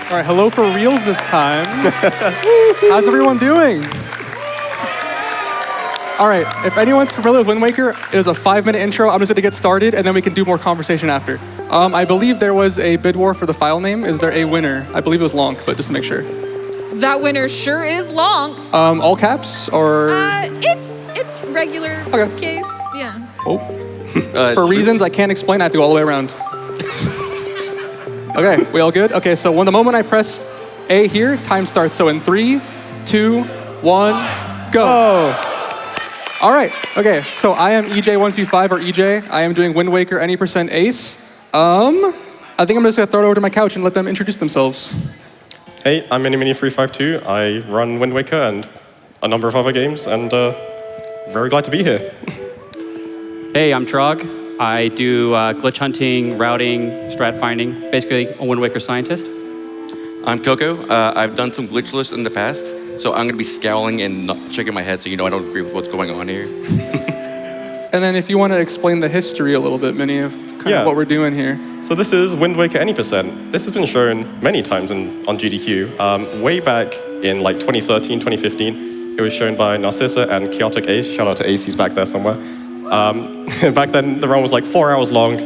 All right, hello for reals this time. How's everyone doing? All right, if anyone's familiar with Wind Waker, it is a 5-minute intro. I'm just gonna get started and then we can do more conversation after. I believe there was a bid war for the file name. Is there a winner? I believe it was Lonk, but just to make sure. That winner sure is Lonk. All caps or? It's regular case, yeah. Oh, for reasons I can't explain, I have to go all the way around. Okay, we all good? Okay, so the moment I press A here, time starts. So in 3, 2, 1, go. Oh. All right, okay, so I am EJ125 or EJ. I am doing Wind Waker any % ace. I think I'm just gonna throw it over to my couch and let them introduce themselves. Hey, I'm Mini352. I run Wind Waker and a number of other games, and very glad to be here. Hey, I'm Trog. I do glitch hunting, routing, strat finding, basically a Wind Waker scientist. I'm Coco. I've done some glitch lists in the past, so I'm gonna be scowling and not shaking my head so you know I don't agree with what's going on here. And then if you want to explain the history a little bit, Minnie, of kind of what we're doing here. So this is Wind Waker any %. This has been shown many times on GDQ. Way back in like 2013, 2015, it was shown by Narcissa and Chaotic Ace. Shout out to Ace, he's back there somewhere. Back then, the run was like 4 hours long,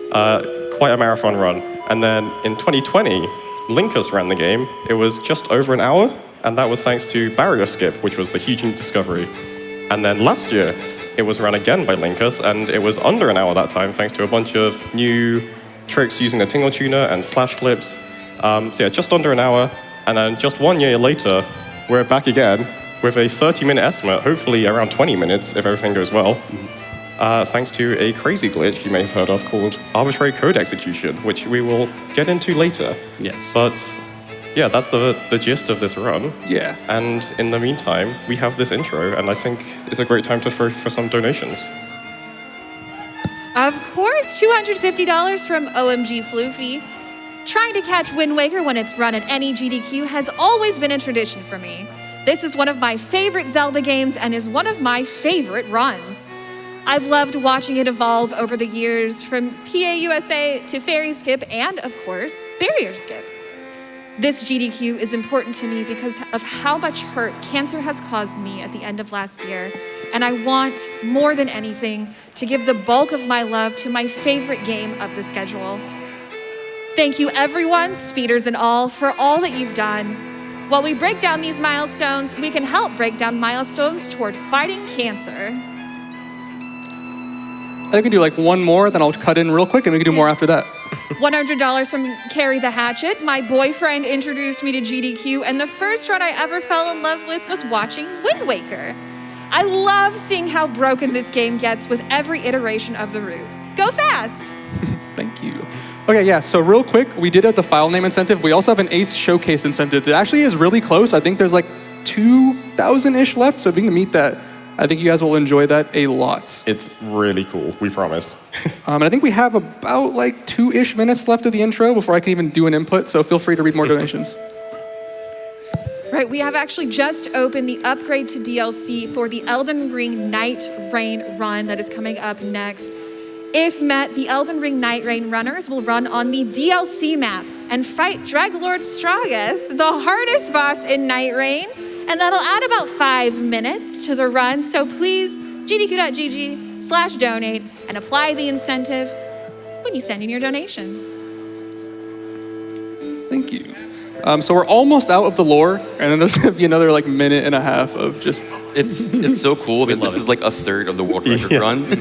quite a marathon run. And then in 2020, Linkus ran the game. It was just over an hour, and that was thanks to Barrier Skip, which was the huge new discovery. And then last year, it was run again by Linkus, and it was under an hour that time, thanks to a bunch of new tricks using the Tingle Tuner and slash clips. So yeah, just under an hour, and then just 1 year later, we're back again with a 30-minute estimate, hopefully around 20 minutes if everything goes well, thanks to a crazy glitch you may have heard of called arbitrary code execution, which we will get into later. Yes. But yeah, that's the gist of this run. Yeah. And in the meantime, we have this intro, and I think it's a great time to throw for some donations. Of course, $250 from OMG Floofy. Trying to catch Wind Waker when it's run at any GDQ has always been a tradition for me. This is one of my favorite Zelda games and is one of my favorite runs. I've loved watching it evolve over the years, from PA USA to Fairy Skip and, of course, Barrier Skip. This GDQ is important to me because of how much hurt cancer has caused me at the end of last year, and I want, more than anything, to give the bulk of my love to my favorite game of the schedule. Thank you everyone, speeders and all, for all that you've done. While we break down these milestones, we can help break down milestones toward fighting cancer. I think we can do like one more, then I'll cut in real quick and we can do more after that. $100 from Carrie the Hatchet. My boyfriend introduced me to GDQ, and the first run I ever fell in love with was watching Wind Waker. I love seeing how broken this game gets with every iteration of the route. Go fast! Thank you. Okay, yeah, so real quick, we did have the file name incentive. We also have an Ace Showcase incentive that actually is really close. I think there's like 2,000-ish left, so if you can meet that, I think you guys will enjoy that a lot. It's really cool, we promise. And I think we have about like 2-ish minutes left of the intro before I can even do an input, so feel free to read more donations. Right, we have actually just opened the upgrade to DLC for the Elden Ring Night Rain run that is coming up next. If met, the Elden Ring Night Rain runners will run on the DLC map and fight Draglord Stragus, the hardest boss in Night Rain, and that'll add about 5 minutes to the run, so please, gdq.gg/donate and apply the incentive when you send in your donation. Thank you. So we're almost out of the lore, and then there's gonna be another like minute and a half of just... It's so cool that this is like a third of the world record run.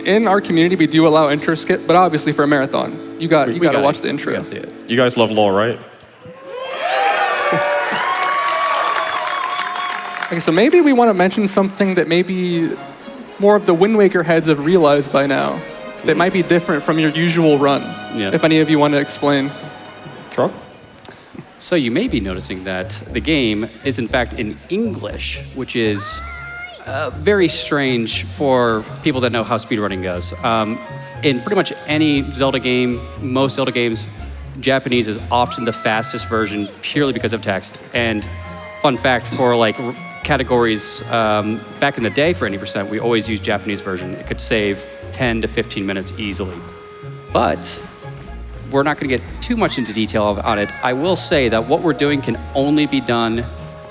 In our community, we do allow intro skip, but obviously for a marathon, you gotta watch the intro. See it. You guys love lore, right? Okay, so maybe we want to mention something that maybe more of the Wind Waker heads have realized by now that might be different from your usual run. Yeah. If any of you want to explain. Trog? So you may be noticing that the game is in fact in English, which is very strange for people that know how speedrunning goes. In pretty much any Zelda game, most Zelda games, Japanese is often the fastest version purely because of text. And fun fact for like categories back in the day for any %, we always use Japanese version. It could save 10 to 15 minutes easily. But we're not going to get too much into detail on it. I will say that what we're doing can only be done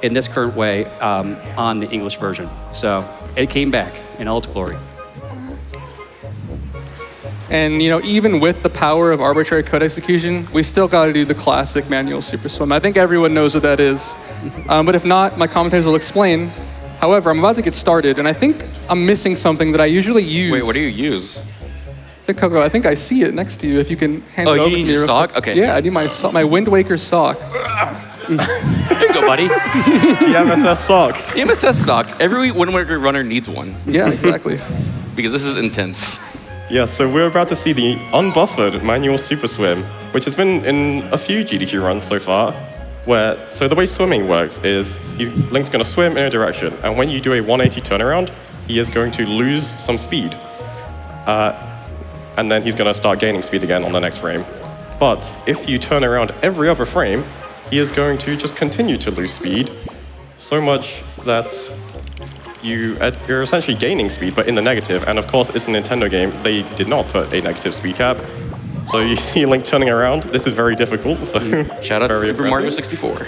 in this current way on the English version. So it came back in all its glory. And even with the power of arbitrary code execution, we still got to do the classic manual super swim. I think everyone knows what that is. But if not, my commentators will explain. However, I'm about to get started, and I think I'm missing something that I usually use. Wait, what do you use? Coco, I think I see it next to you. If you can hand it over to me. Oh, you need your sock? Okay. Yeah, I need my Wind Waker sock. There you go, buddy. The MSS sock. MSS sock. Every Wind Waker runner needs one. Yeah, exactly. Because this is intense. Yeah, so we're about to see the unbuffered manual super swim, which has been in a few GDQ runs so far. So the way swimming works is Link's going to swim in a direction, and when you do a 180 turnaround, he is going to lose some speed. And then he's going to start gaining speed again on the next frame. But if you turn around every other frame, he is going to just continue to lose speed, so much that you're essentially gaining speed, but in the negative. And of course, it's a Nintendo game. They did not put a negative speed cap. So you see Link turning around. This is very difficult. So Shout out to very Super Mario impressive. 64.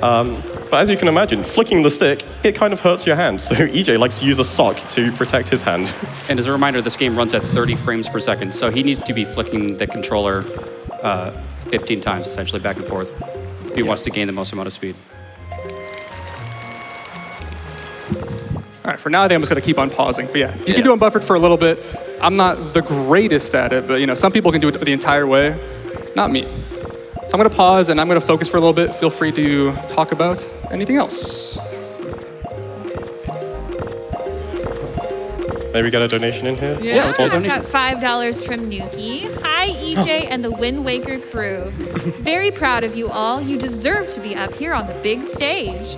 But as you can imagine, flicking the stick, it kind of hurts your hand. So EJ likes to use a sock to protect his hand. And as a reminder, this game runs at 30 frames per second, so he needs to be flicking the controller 15 times, essentially, back and forth, if he wants to gain the most amount of speed. All right, for now, I think I'm just going to keep on pausing. But yeah, you can do unbuffered for a little bit. I'm not the greatest at it, but some people can do it the entire way. Not me. So I'm going to pause and I'm going to focus for a little bit. Feel free to talk about anything else. Maybe get a donation in here? Yeah, let's pause I've on got $5 from Nuki. Hi, EJ and the Wind Waker crew. Very proud of you all. You deserve to be up here on the big stage.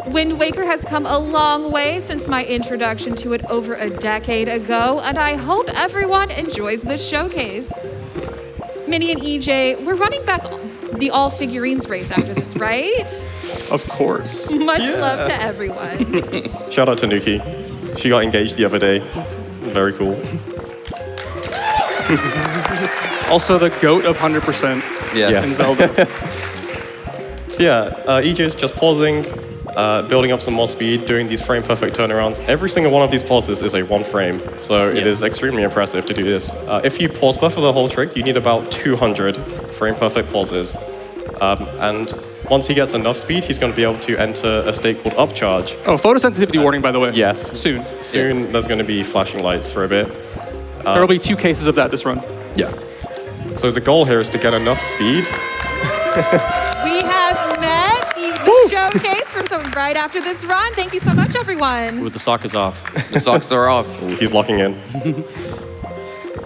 Wind Waker has come a long way since my introduction to it over a decade ago, and I hope everyone enjoys this showcase. Minnie and EJ, we're running back the all figurines race after this, right? Of course. Much love to everyone. Shout out to Nuki. She got engaged the other day. Very cool. Also the GOAT of 100% Yeah. in Zelda. So yeah, EJ is just pausing, building up some more speed, doing these frame perfect turnarounds. Every single one of these pauses is a 1 frame, so it is extremely impressive to do this. If you pause buffer the whole trick, you need about 200 frame perfect pauses. And once he gets enough speed, he's going to be able to enter a state called upcharge. Oh, photosensitivity warning, by the way. Yes. Soon. Soon there's going to be flashing lights for a bit. There will be 2 cases of that this run. Yeah. So the goal here is to get enough speed. We have met the showcase for right after this run. Thank you so much, everyone. With the sock is off. The socks are off. He's locking in.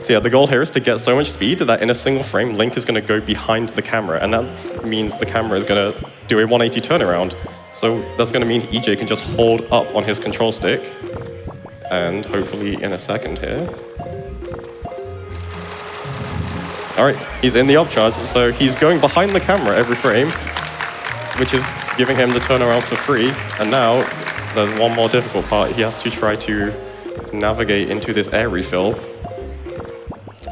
So yeah, the goal here is to get so much speed that in a single frame, Link is going to go behind the camera, and that means the camera is going to do a 180 turnaround. So that's going to mean EJ can just hold up on his control stick, and hopefully in a second here. All right, he's in the upcharge, so he's going behind the camera every frame, which is giving him the turnarounds for free. And now there's one more difficult part. He has to try to navigate into this air refill.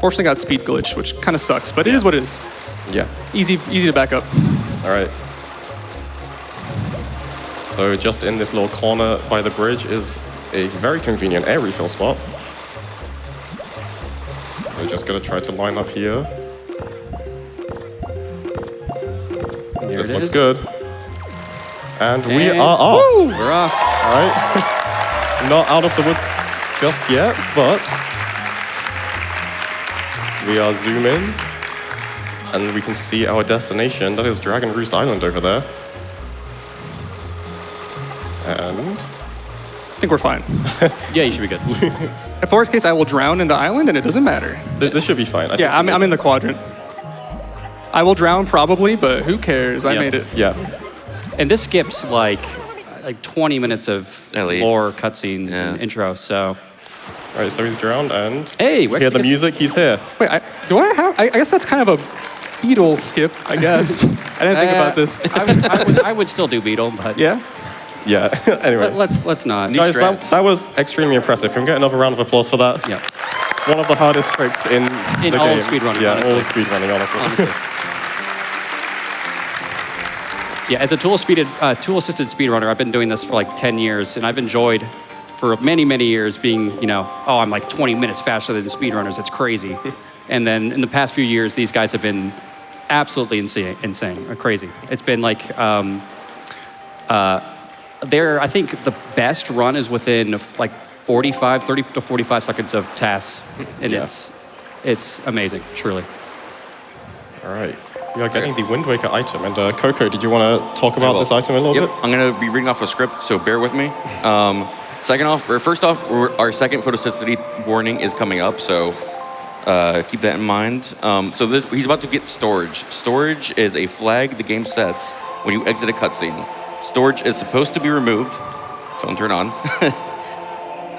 Fortunately got speed glitch, which kind of sucks, but it is what it is. Yeah. Easy to back up. All right. So just in this little corner by the bridge is a very convenient air refill spot. So just gonna try to line up here. This looks good. And we are off. Woo! We're off. All right. Not out of the woods just yet, but we are zoom in and we can see our destination. That is Dragon Roost Island over there. And I think we're fine. Yeah, you should be good. In worst case, I will drown in the island and it doesn't matter. this should be fine. I Yeah, think I'm in the quadrant. I will drown probably, but who cares? I Yep. made it. Yeah. And this skips like 20 minutes of At least. lore cutscenes Yeah. and intro, so. All right, so he's drowned and Hey, hear the music, he's here. Wait, I guess that's kind of a beetle skip, I guess. I didn't think about this. I would still do Beetle, but Yeah? Yeah, anyway. let's not. Guys, strats. that was extremely impressive. Can we get another round of applause for that? Yeah. one of the hardest tricks in the all game. of speedrunning, Yeah, honestly. all of speedrunning, honestly. Honestly. Yeah, as a tool-assisted speedrunner, I've been doing this for like 10 years, and I've enjoyed for many, many years being, oh, I'm like 20 minutes faster than the speedrunners. It's crazy. And then in the past few years, these guys have been absolutely insane, crazy. It's been like, I think the best run is within like 30 to 45 seconds of tasks, and it's amazing, truly. All right. We are getting the Wind Waker item. And Coco, did you want to talk about this item a little bit? I'm going to be reading off a script, so bear with me. First off, our second photosensitivity warning is coming up, so keep that in mind. He's about to get storage. Storage is a flag the game sets when you exit a cutscene. Storage is supposed to be removed. Phone turn on.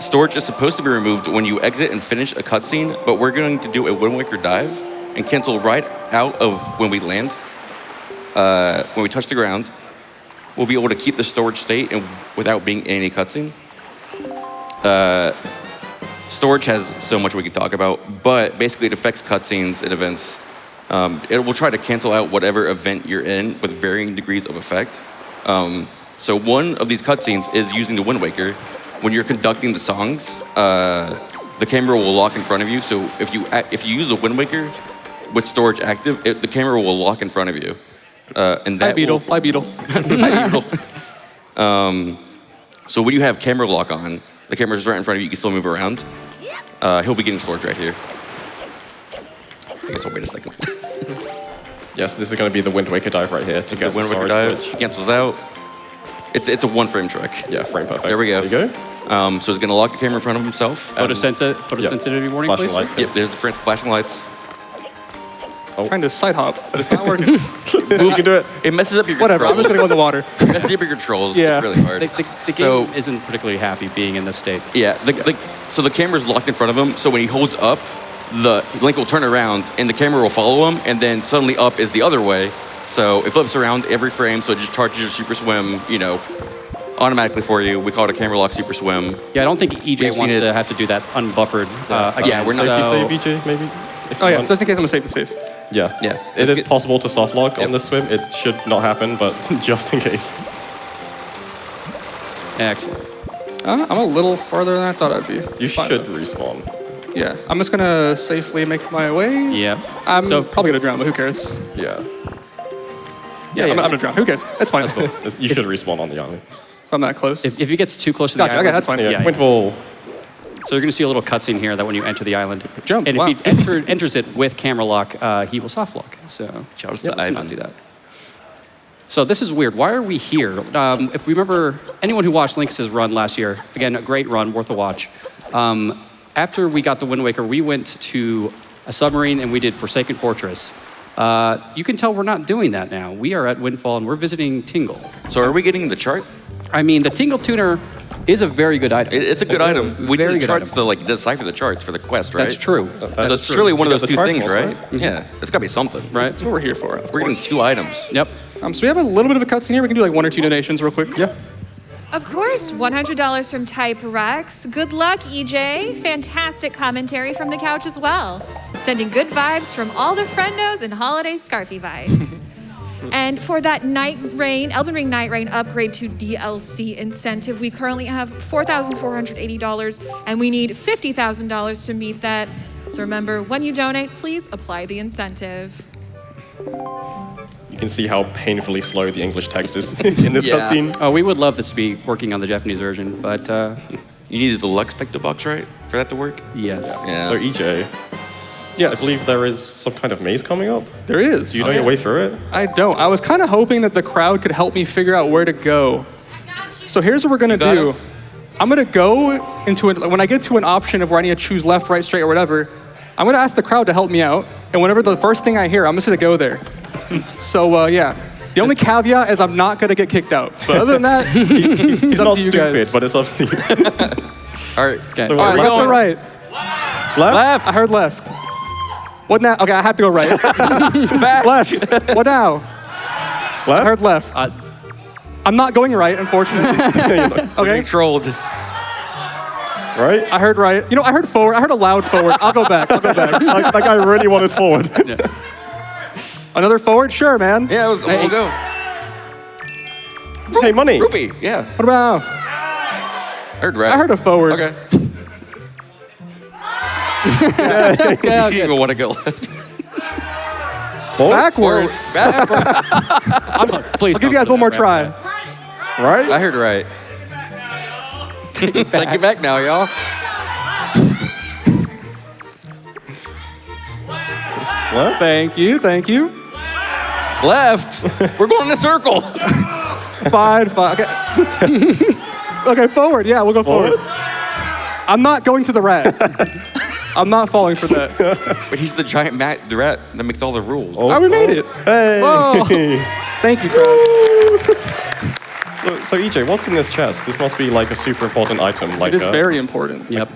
Storage is supposed to be removed when you exit and finish a cutscene, but we're going to do a Wind Waker dive and cancel right out of when we land. When we touch the ground, we'll be able to keep the storage state and without being in any cutscene. Storage has so much we could talk about, but basically it affects cutscenes and events. It will try to cancel out whatever event you're in with varying degrees of effect. So one of these cutscenes is using the Wind Waker. When you're conducting the songs, the camera will lock in front of you. So if you use the Wind Waker with storage active, the camera will lock in front of you. And that Hi, Beetle. Hi, Beetle. So when you have camera lock on, the camera's right in front of you, you can still move around. He'll be getting storage right here. I guess I'll wait a second. Yes, this is going to be the Wind Waker dive right here to get The Wind Waker storage dive footage. cancels out. It's a one-frame trick. Yeah, frame perfect. There we go. There you go. So he's going to lock the camera in front of himself. Photosensitivity warning, Flashing please. lights. Yep, there's the flashing lights. Trying to side hop, but it's not working. You can do it. It messes up your Whatever, I'm controls. just gonna go in the water. It messes up your controls. Yeah. It's really hard. The game isn't particularly happy being in this state. Yeah, so the camera's locked in front of him, so when he holds up, the Link will turn around and the camera will follow him, and then suddenly up is the other way. So it flips around every frame, so it just charges your super swim, automatically for you. We call it a camera lock super swim. Yeah, I don't think EJ wants to have to do that unbuffered again. Yeah, we're not- Safety save, EJ, maybe? Oh yeah, just in case I'm a safety save. Yeah. Yeah. It is Good. possible to soft lock Yep. on this swim. It should not happen, but just in case. Excellent. I'm a little farther than I thought I'd be. You Fine. should respawn. Yeah, I'm just gonna safely make my way. Yeah. I'm probably gonna drown, but who cares? Yeah. I'm gonna drown. Who cares? It's fine. You should respawn on the island. If I'm that close. If he gets too close to the Gotcha, island, okay, that's fine. Yeah, Yeah. Windfall. So you're going to see a little cutscene here that when you enter the island, Jump, and wow. if he enters it with camera lock, he will soft lock. So Shout out to let's Ivan. not do that. So this is weird. Why are we here? If we remember, anyone who watched Link's run last year, again, a great run, worth a watch. After we got the Wind Waker, we went to a submarine and we did Forsaken Fortress. You can tell we're not doing that now. We are at Windfall and we're visiting Tingle. So are we getting the chart? I mean, the Tingle Tuner is a very good item. It's a good item. We Very need the good charts item. to decipher the charts for the quest, right? That's true. That's surely one of You those got two the things, Triforce, right? right? Yeah, it's got to be something. Right? That's what we're here for. Of We're getting course. 2 items. Yep. So we have a little bit of a cutscene here. We can do like 1 or 2 donations real quick. Yeah. Of course, $100 from Type Rex. Good luck, EJ. Fantastic commentary from the couch as well. Sending good vibes from all the friendos and holiday scarfy vibes. And for that Elden Ring Night Rain upgrade to DLC incentive, we currently have $4,480, and we need $50,000 to meet that. So remember, when you donate, please apply the incentive. You can see how painfully slow the English text is in this Yeah. cutscene. Oh, we would love this to be working on the Japanese version, but You needed the Lux Picto Box, right? For that to work? yes. Yeah. So EJ, Yes. I believe there is some kind of maze coming up. There is. Do you know your way through it? I don't. I was kind of hoping that the crowd could help me figure out where to go. So here's what we're gonna got do. it. I'm gonna go into it when I get to an option of where I need to choose left, right, straight, or whatever. I'm gonna ask the crowd to help me out, and whenever the first thing I hear, I'm just gonna go there. So yeah. The only caveat is I'm not gonna get kicked out. But other than that, He's up not to you stupid, guys. but it's up to you. All right. Okay. So All right, we're left or going right? left? I heard left. What now? Okay, I have to go right. Left. What now? I Left? heard left. I'm not going right, unfortunately. Okay. Getting trolled. Right? I heard right. You know, I heard forward. I heard a loud forward. I'll go back. That guy really wanted forward. Another forward? Sure, man. Yeah, we'll go. Hey, money. Rupee, yeah. What about? Heard right. I heard a forward. Okay. Yeah, You even want to go left. Forward? Backwards. Please I'll give you guys one more try. Right? I heard right. Take it back now, y'all. What? Thank you. Thank you. Left. We're going in a circle. Fine. Okay. Okay, forward. Yeah, we'll go forward. I'm not going to the rat. I'm not falling for that. But he's the giant the rat that makes all the rules. Oh, we made it. Hey. Whoa. Thank you, crowd. So EJ, what's in this chest? This must be like a super important item. Like It is very important. Yep.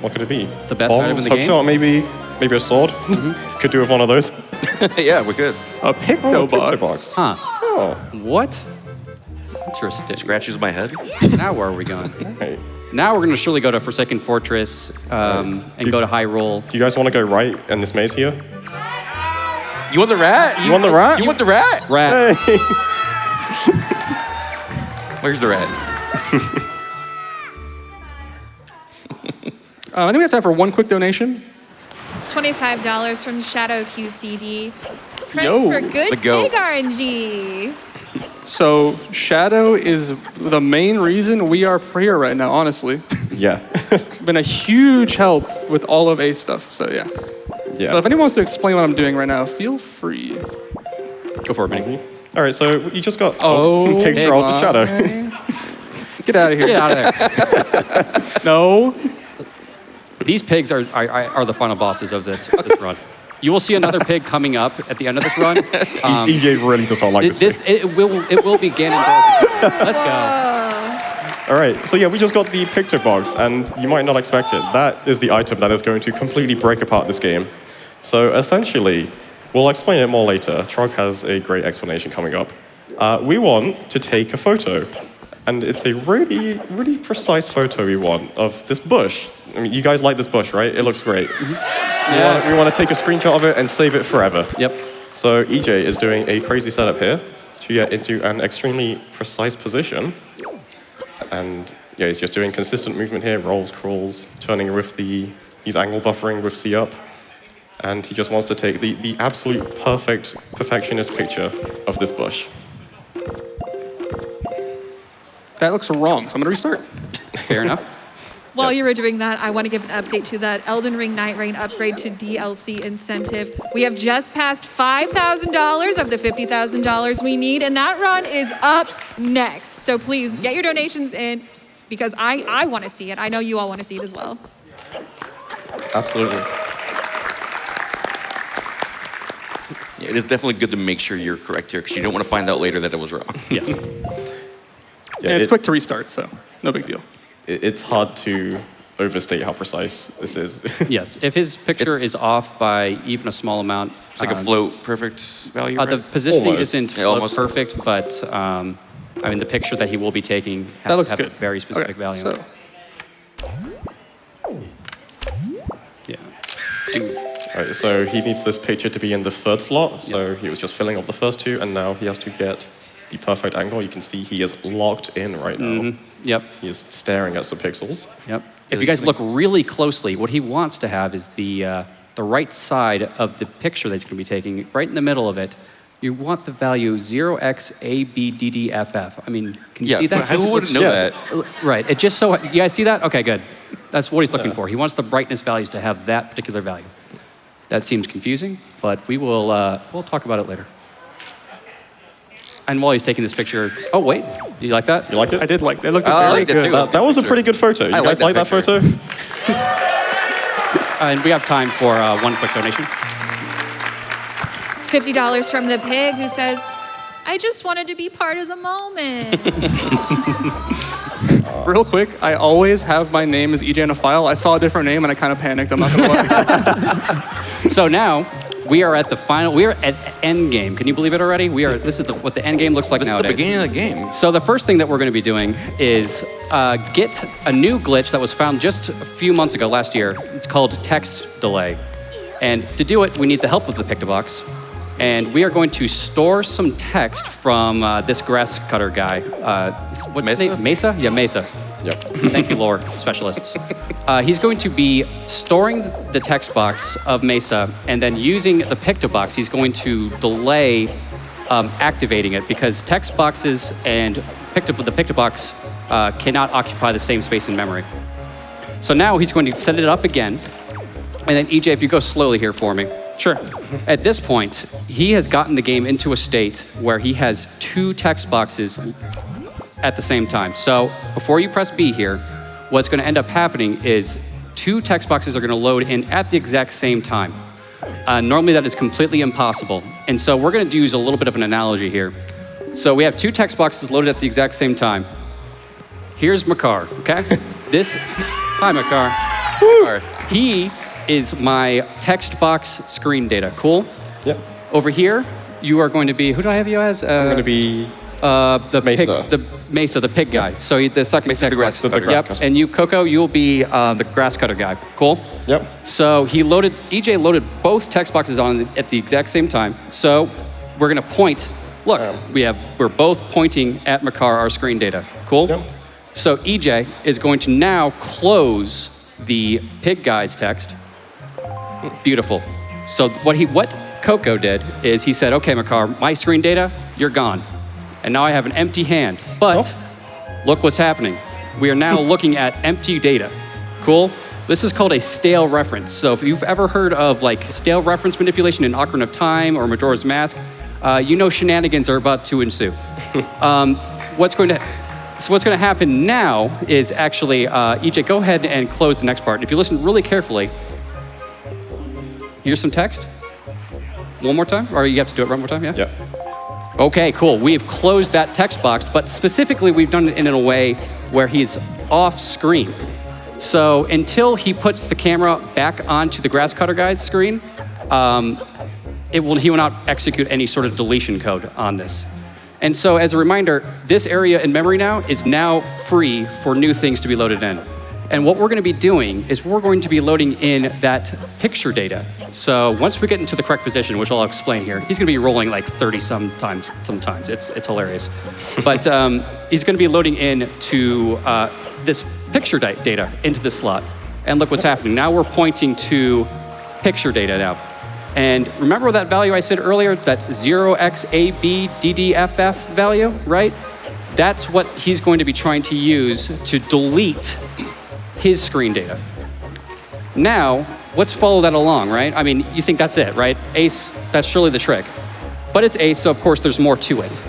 What could it be? The best Bombs, item in the game? hookshot, maybe a sword. Could do with one of those. Yeah, we could. A picto Picto box. Huh. Oh, What? Interesting. Scratches my head. Now where are we going? right. Now we're going to surely go to Forsaken Fortress and go to Hyrule. Do you guys want to go right in this maze here? You want the rat? You want the rat? You want the rat? Rat. Hey. Where's the rat? I think we have time for one quick donation. $25 from Shadow QCD. Pray Yo. for good The goat. pig RNG. So Shadow is the main reason we are here right now, honestly. Yeah. Been a huge help with all of Ace stuff, so yeah. Yeah. So if anyone wants to explain what I'm doing right now, feel free. Go for it, Minnie. All right, so you just got Okay. pigs rolled with Shadow. Get out of here. Get out of there. No. These pigs are the final bosses of this run. You will see another pig coming up at the end of this run. EJ really does not like this. It will be Ganondorf. Let's go. All right, so yeah, we just got the picto box, and you might not expect it. That is the item that is going to completely break apart this game. So essentially, we'll explain it more later. Trog has a great explanation coming up. We want to take a photo, and it's a really, really precise photo we want of this bush. I mean, you guys like this bush, right? It looks great. Yes. We want to take a screenshot of it and save it forever. Yep. So EJ is doing a crazy setup here to get into an extremely precise position. And yeah, he's just doing consistent movement here, rolls, crawls, turning with he's angle buffering with C up. And he just wants to take the absolute perfectionist picture of this bush. That looks wrong, so I'm gonna restart. Fair enough. While you were doing that, I want to give an update to that Elden Ring Night Rain upgrade to DLC incentive. We have just passed $5,000 of the $50,000 we need, and that run is up next. So please get your donations in because I want to see it. I know you all want to see it as well. Absolutely. Yeah, it is definitely good to make sure you're correct here because you don't want to find out later that it was wrong. Yes. Yeah, And it's quick to restart, so no big deal. It's hard to overstate how precise this is. Yes. If his picture is off by even a small amount, It's like a float perfect value, the right? positioning Almost. isn't Yeah, almost. perfect, but I mean the picture that he will be taking has That looks to have good. a very specific value. So, Yeah. All right, so he needs this picture to be in the third slot, so he was just filling up the first two, and now he has to get the perfect angle. You can see he is locked in right now. Yep. He is staring at some pixels. Yep. If you guys look really closely, what he wants to have is the right side of the picture that he's going to be taking, right in the middle of it. You want the value 0xABDDFF. I mean, can you Yeah, see that? who wouldn't know Yeah. that? Right. It just so you guys see that? Okay, good. That's what he's looking for. He wants the brightness values to have that particular value. That seems confusing, but we will we'll talk about it later. And while he's taking this picture, oh wait, do you like that? You like it? I did like that. It looked I very like that good. too. That was a pretty good photo. You I guys like like that that photo? And we have time for one quick donation. $50 from the pig who says, I just wanted to be part of the moment. Real quick, I always have my name as EJ in a file. I saw a different name and I kind of panicked. I'm not gonna lie. So now We are at the final. We are at end game. Can you believe it already? This is what the end game looks like This nowadays. is the beginning of the game. So the first thing that we're going to be doing is get a new glitch that was found just a few months ago, last year. It's called text delay. And to do it, we need the help of the Pictobox. And we are going to store some text from this grass cutter guy. What's his name? Mesa? Yeah, Mesa. Yep. Thank you, lore specialists. He's going to be storing the text box of Mesa, and then using the Pictobox, he's going to delay activating it, because text boxes and the Pictobox cannot occupy the same space in memory. So now he's going to set it up again, and then EJ, if you go slowly here for me. Sure. At this point, he has gotten the game into a state where he has 2 text boxes at the same time. So before you press B here, what's going to end up happening is 2 text boxes are going to load in at the exact same time. Normally that is completely impossible. And so we're going to use a little bit of an analogy here. So we have 2 text boxes loaded at the exact same time. Here's Makar, okay? Hi Makar. He is my text box screen data. Cool? Yep. Over here, you are going to be, who do I have you as? I'm going to be the Mesa. Mesa, the pig guy. So the second Mesa the grass cutter. Yep. And you, Coco, you'll be the grass cutter guy. Cool? Yep. So EJ loaded both text boxes on at the exact same time. So we're gonna point. Look, we're both pointing at Makar, our screen data. Cool? Yep. So EJ is going to now close the pig guy's text. Beautiful. So what Coco did is he said, okay, Makar, my screen data, you're gone. And now I have an empty hand. But look what's happening. We are now looking at empty data. Cool? This is called a stale reference. So if you've ever heard of like stale reference manipulation in Ocarina of Time or Majora's Mask, you know shenanigans are about to ensue. What's going to happen now is actually, EJ, go ahead and close the next part. If you listen really carefully, here's some text. One more time? Or you have to do it one more time, yeah? Yep. Okay, cool. We've closed that text box, but specifically we've done it in a way where he's off screen. So until he puts the camera back onto the grass cutter guy's screen, he will not execute any sort of deletion code on this. And so as a reminder, this area in memory now is now free for new things to be loaded in. And what we're going to be doing is we're going to be loading in that picture data. So once we get into the correct position, which I'll explain here, he's going to be rolling like 30 sometimes. It's hilarious. But he's going to be loading in to this picture data into this slot. And look what's happening. Now we're pointing to picture data now. And remember that value I said earlier, that 0xABDDFF value, right? That's what he's going to be trying to use to delete his screen data. Now, let's follow that along, right? I mean, you think that's it, right? Ace, that's surely the trick. But it's Ace, so of course there's more to it.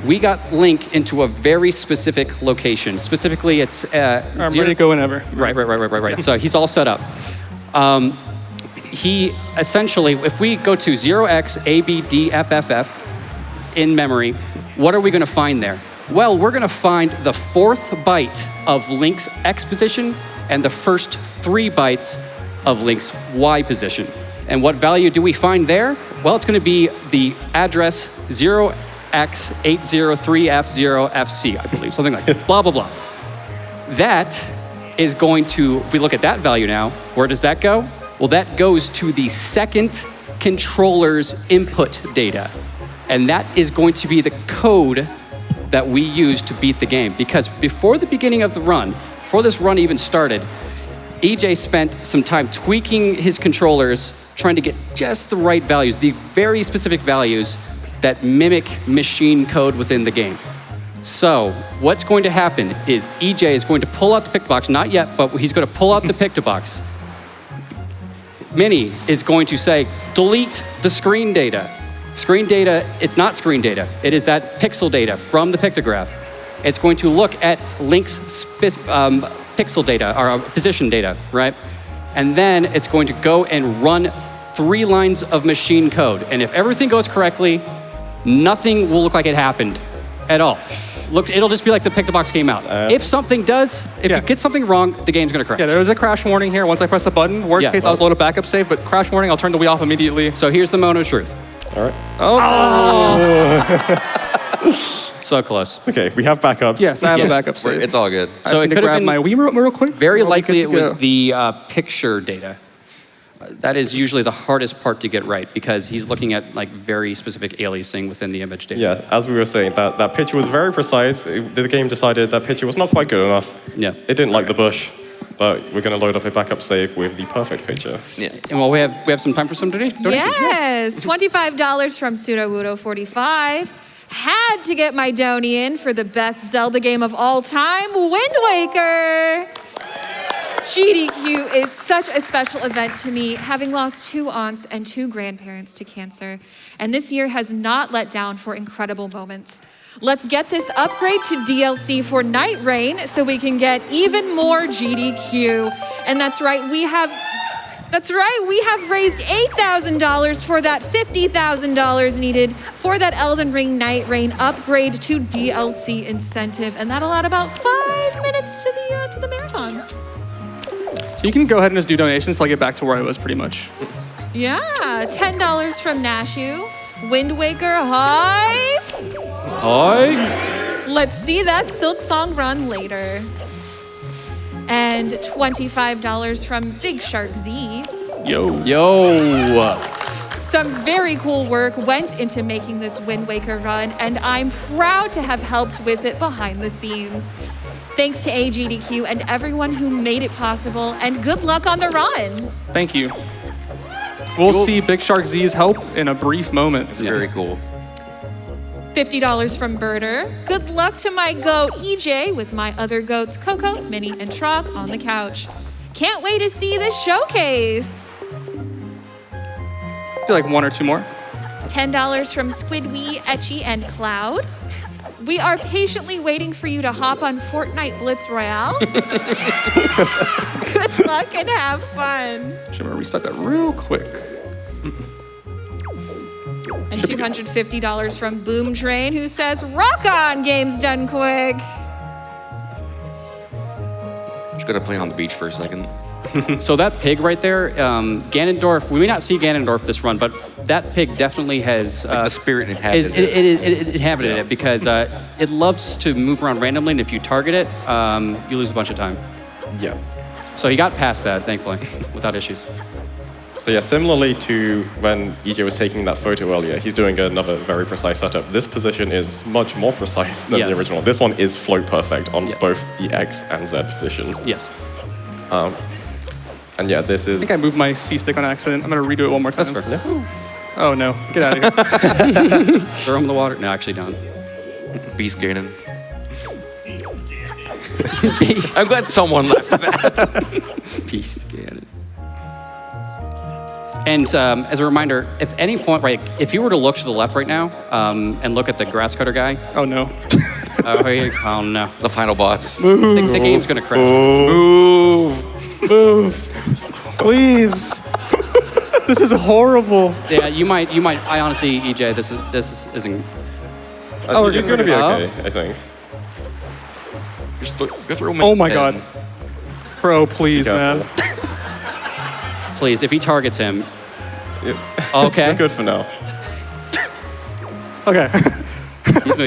We got Link into a very specific location. Specifically, it's I'm ready to go whenever. Right. So he's all set up. He essentially, if we go to 0xABDFFF in memory, what are we going to find there? Well, we're going to find the 4th byte of Link's X position and the first 3 bytes of Link's Y position. And what value do we find there? Well, it's going to be the address 0x803F0FC, I believe, something like that. Blah, blah, blah. That is going to, if we look at that value now, where does that go? Well, that goes to the second controller's input data. And that is going to be the code that we use to beat the game. Because before the beginning of the run, before this run even started, EJ spent some time tweaking his controllers, trying to get just the right values, the very specific values that mimic machine code within the game. So what's going to happen is EJ is going to pull out the Pictobox, not yet, but he's going to pull out the Pictobox. Minnie is going to say, delete the screen data. Screen data, it's not screen data. It is that pixel data from the pictograph. It's going to look at Link's pixel data, or position data, right? And then it's going to go and run 3 lines of machine code. And if everything goes correctly, nothing will look like it happened at all. Look, it'll just be like the pick the box came out. If something does, if you get something wrong, the game's gonna crash. Yeah, there was a crash warning here once I press the button. Worst case, I was load a backup save, but crash warning, I'll turn the Wii off immediately. So here's the moment of truth. All right. So close. Okay, we have backups. Yes, I have a backup save. It's all good. I So just it need to could have grab been my Wii remote real quick. Very We'll be likely good it to was go. the picture data. That is usually the hardest part to get right because he's looking at like very specific aliasing within the image data. Yeah, as we were saying, that picture was very precise. The game decided that picture was not quite good enough. Yeah. It didn't like the bush, but we're going to load up a backup save with the perfect picture. Yeah. And well, we have some time for some donations. Yes, $25 from SudoWudo45. Had to get my Donnie in for the best Zelda game of all time, Wind Waker. GDQ is such a special event to me, having lost 2 aunts and 2 grandparents to cancer. And this year has not let down for incredible moments. Let's get this upgrade to DLC for Night Rain so we can get even more GDQ. And that's right, we have raised $8,000 for that $50,000 needed for that Elden Ring Night Rain upgrade to DLC incentive. And that'll add about 5 minutes to the marathon. So you can go ahead and just do donations till I get back to where I was pretty much. Yeah, $10 from Nashu. Wind Waker, hi. Hi. Let's see that Silk Song run later. And $25 from Big Shark Z. Yo. Some very cool work went into making this Wind Waker run, and I'm proud to have helped with it behind the scenes. Thanks to AGDQ and everyone who made it possible, and good luck on the run. Thank you. We'll see Big Shark Z's help in a brief moment. It's very cool. $50 from Birder. Good luck to my goat EJ with my other goats Coco, Minnie, and Trog on the couch. Can't wait to see this showcase. Do like 1 or 2 more. $10 from Squidwee, Etchy, and Cloud. We are patiently waiting for you to hop on Fortnite Blitz Royale. Good luck and have fun. Should we restart that real quick? And $250 from Boom Train, who says, "Rock on, game's done quick." Just gotta play on the beach for a second. So that pig right there, Ganondorf, we may not see Ganondorf this run, but that pig definitely has... The spirit inhabited it inhabited it because it loves to move around randomly, and if you target it, you lose a bunch of time. Yeah. So he got past that, thankfully, without issues. So yeah, similarly to when EJ was taking that photo earlier, he's doing another very precise setup. This position is much more precise than the original. This one is float perfect on both the X and Z positions. Yes. And yeah, this is... I think I moved my C stick on accident. I'm gonna redo it one more time. That's fair. Yeah. Oh no, get out of here. Throw him in the water. No, actually don't. Beast Ganon. I'm glad someone laughed at that. Peace, Ganon. And as a reminder, if any point, right, if you were to look to the left right now and look at the grass cutter guy, Oh no. oh no, The final boss. the game's gonna crash. Move. Please. This is horrible. Yeah, you might. I honestly, EJ, this isn't. Oh, you're going to be okay, I think. Just go throw him in Oh the my pen. god. Bro, please, man. Please, if he targets him. Yeah. Okay. You're good for now. Okay.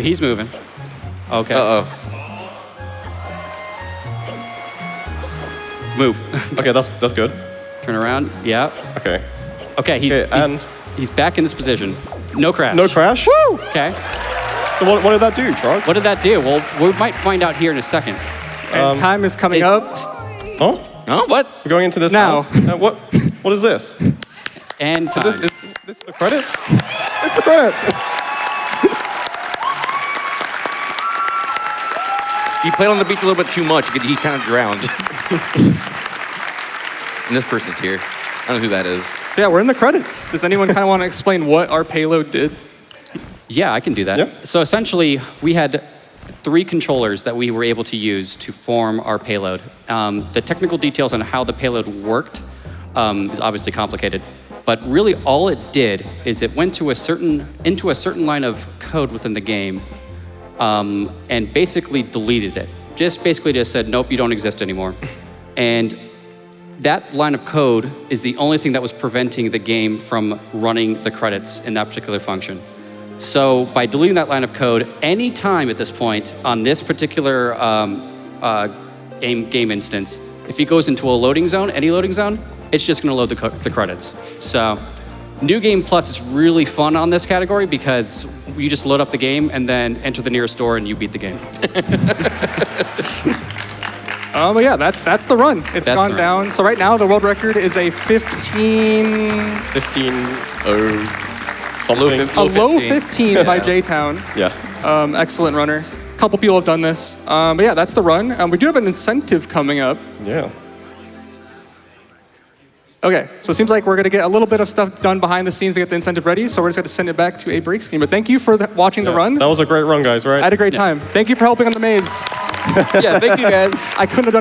He's moving. Okay. Uh-oh. Move. Okay, that's good. Turn around. Yeah. Okay. Okay. He's back in this position. No crash. No crash? Woo! Okay. So what did that do, Trog? What did that do? Well, we might find out here in a second. And time is coming up. Huh? Oh, what? We're going into this Now. house? What is this? And time. Is this the credits? It's the credits. He played on the beach a little bit too much. He kind of drowned. And this person's here. I don't know who that is. So yeah, we're in the credits. Does anyone kind of want to explain what our payload did? Yeah, I can do that. Yep. So essentially, we had 3 controllers that we were able to use to form our payload. The technical details on how the payload worked is obviously complicated, but really all it did is it went to into a certain line of code within the game, and basically deleted it. Just said, nope, you don't exist anymore. And that line of code is the only thing that was preventing the game from running the credits in that particular function. So by deleting that line of code, any time at this point on this particular game instance, if he goes into a loading zone, any loading zone, it's just gonna load the credits. So New Game Plus is really fun on this category because you just load up the game and then enter the nearest door and you beat the game. But yeah, that's the run. It's That's gone the run. down. So right now the world record is a 15, 15-0 something. a low 15. 15 by J-Town. Yeah. Excellent runner. A couple people have done this. But yeah, that's the run. We do have an incentive coming up. Yeah. Okay, so it seems like we're gonna get a little bit of stuff done behind the scenes to get the incentive ready. So we're just gonna send it back to a break screen. But thank you for watching the run. That was a great run, guys, right? I had a great time. Thank you for helping on the maze. Yeah, thank you guys. I couldn't have done it